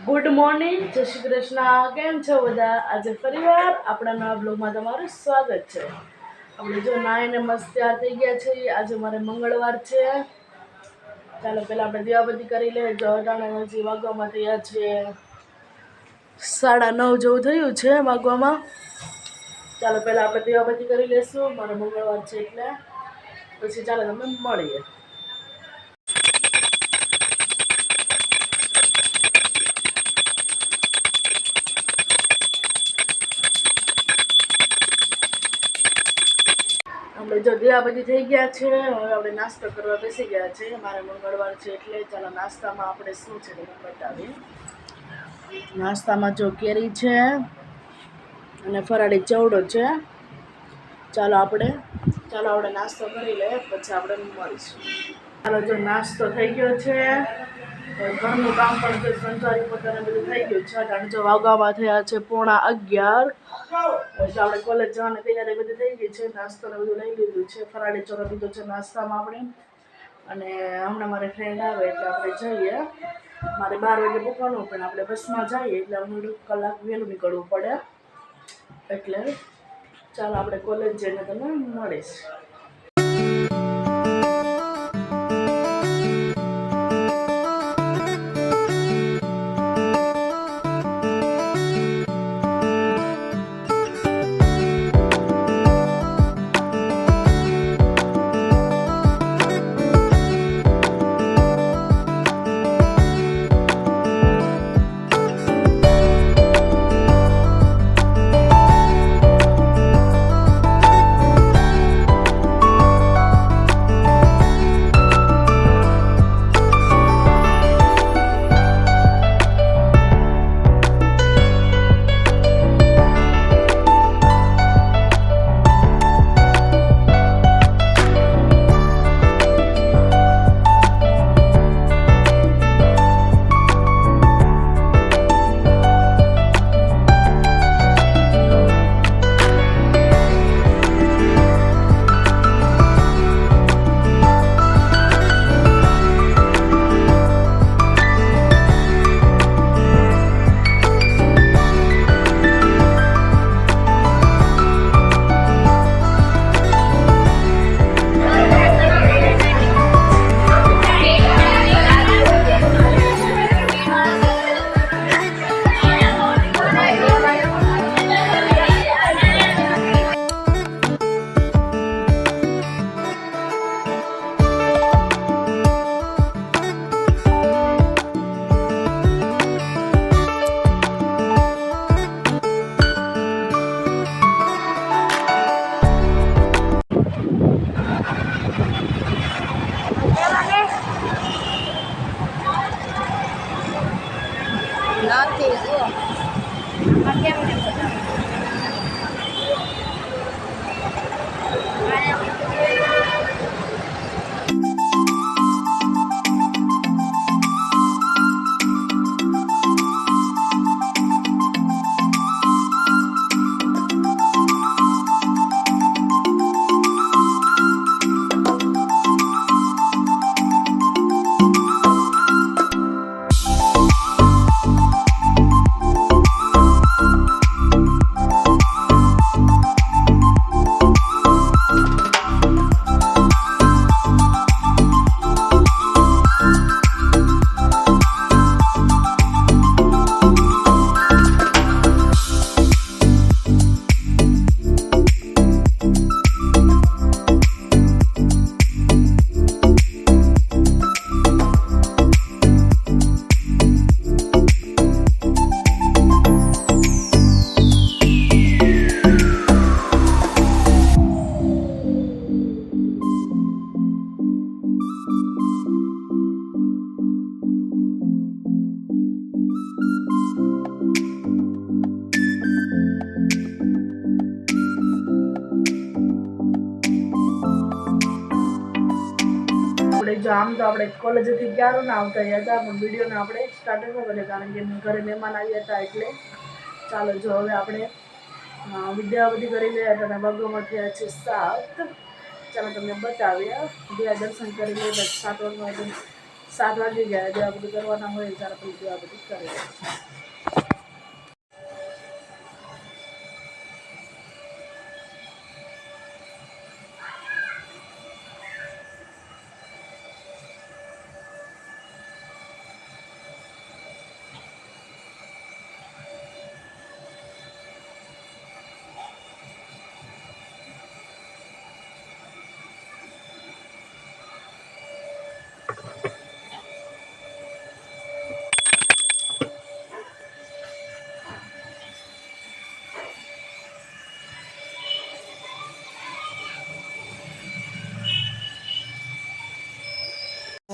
Good morning, જય શ્રી કૃષ્ણ. કેમ છો બધા? આજે ફરીવાર આપણા નવા બ્લોગમાં તમારું સ્વાગત છે. આપણે જો નાઈને મસ્ત તૈયાર થઈ ગયા છે. આજે મારે મંગળવાર છે. ચાલો પહેલાં આપણે દીવાબત્તી કરી લઈએ. જટાણા હજી વાગવામાં થયા છે 9:30 જેવું થયું છે વાગવામાં. ચાલો પહેલાં આપણે દીવાબત્તી કરી લઈશું. મારે મંગળવાર છે એટલે પછી ચાલો તમે મળીએ. આપણે જો દીવાબત્તી થઈ ગયા છે. હવે આપણે નાસ્તો કરવા બેસી ગયા છે. મારે મંગળવાર છે એટલે ચાલો નાસ્તામાં આપણે શું છે તમને બતાવીએ. નાસ્તામાં જો કેરી છે અને ફરાળી ચવડો છે. ચાલો આપણે નાસ્તો કરી લઈએ, પછી આપણે મળીશું. ચાલો જો નાસ્તો થઈ ગયો છે. ઘરનું કામ પણ જો સંસારી પોતાને બધું થઈ ગયું છે. કારણ જો વાગવામાં થયા છે 11:15. એટલે આપણે કોલેજ જવાની તૈયારી બધી થઈ ગઈ છે. નાસ્તો ને બધું લઈ લીધું છે. ફરાળી ચવડો લીધો છે નાસ્તામાં આપણે. અને હમણાં મારી ફ્રેન્ડ આવે એટલે આપણે જઈએ. મારે 12 વાગે પહોંચવાનું, પણ આપણે બસમાં જઈએ એટલે અમને કલાક વહેલું નીકળવું પડે. એટલે ચાલો આપણે કોલેજ જઈને તમને મળીશ. જો આમ તો આપણે કોલેજથી ક્યારે ના આવતા હતા, પણ વિડીયોને આપણે સ્ટાર્ટ ન કરીએ કારણ કે ઘરે મહેમાન આવ્યા હતા. એટલે ચાલો જો હવે આપણે વિદ્યાવતી કરી લઈએ. અને વાગવામાં થયા છે 7. ચાલો તમને બતાવ્યા. દર્શન કરી લઈએ. 7 વાગ્યા 7 વાગી ગયા, જે આ બધું કરવાના હોય ત્યારે પછી આ બધું કરે.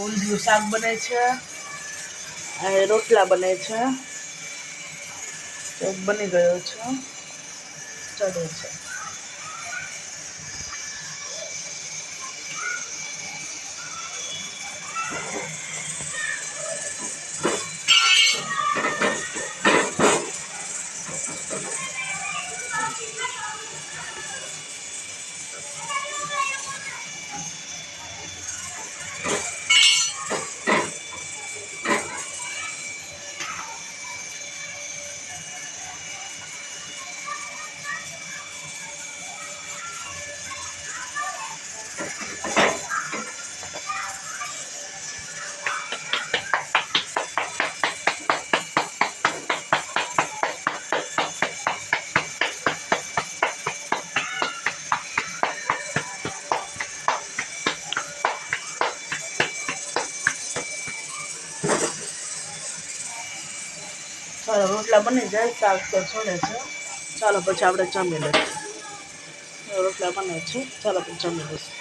ઊંધિયું શાક બને છે અને રોટલા બને છે. એક બની ગયો છે, ચડે છે. ચાલો રોટલા બની જાય, શાક તો છોડે છે. ચાલો પછી આપણે જમી લઈશું. રોટલા બને છે, ચાલો પછી જમી લઈશું.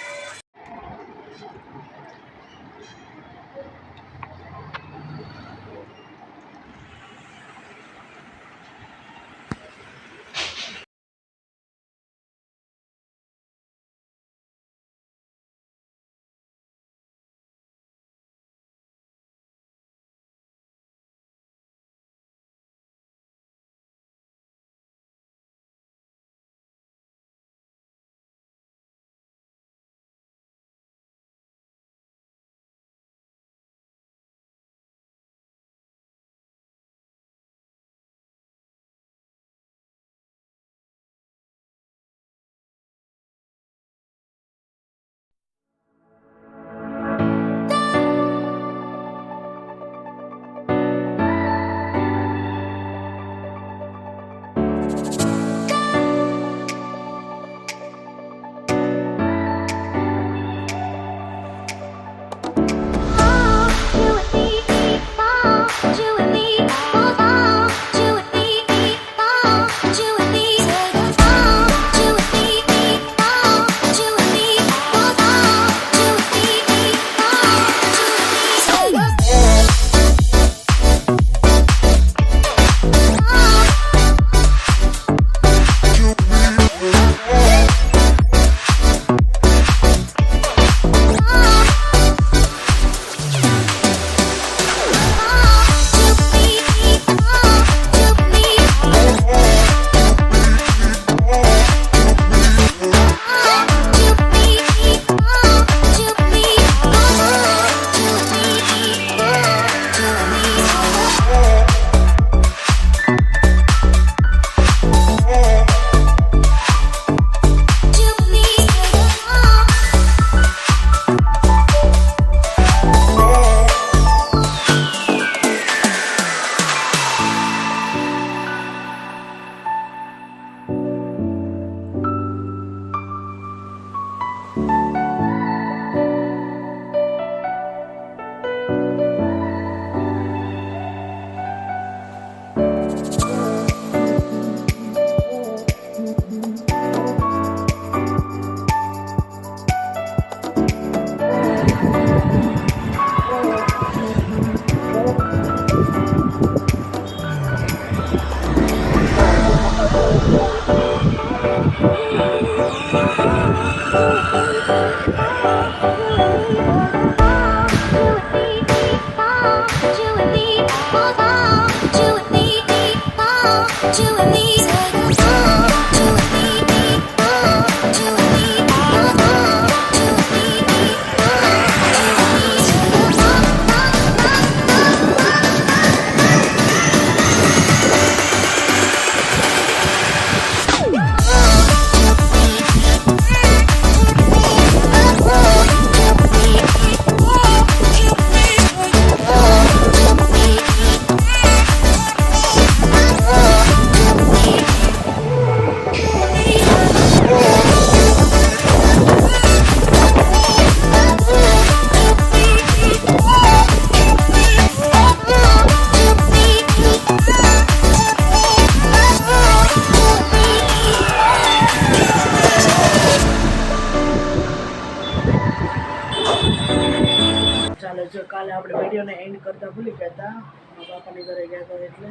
મારા બાપાની ઘરે ગયા હતા એટલે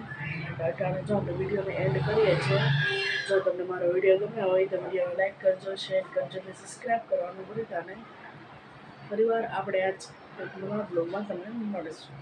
અટાણે જો આપણે વિડીયોને એન્ડ કરીએ છીએ. જો તમને મારો વિડીયો ગમ્યો હોય તો વિડીયોને લાઈક કરજો, શેર કરજો અને સબસ્ક્રાઈબ કરવાનું ભૂલતા નહીં. ફરીવાર આપણે આજ એક નવા બ્લોગમાં તમને મળીશું.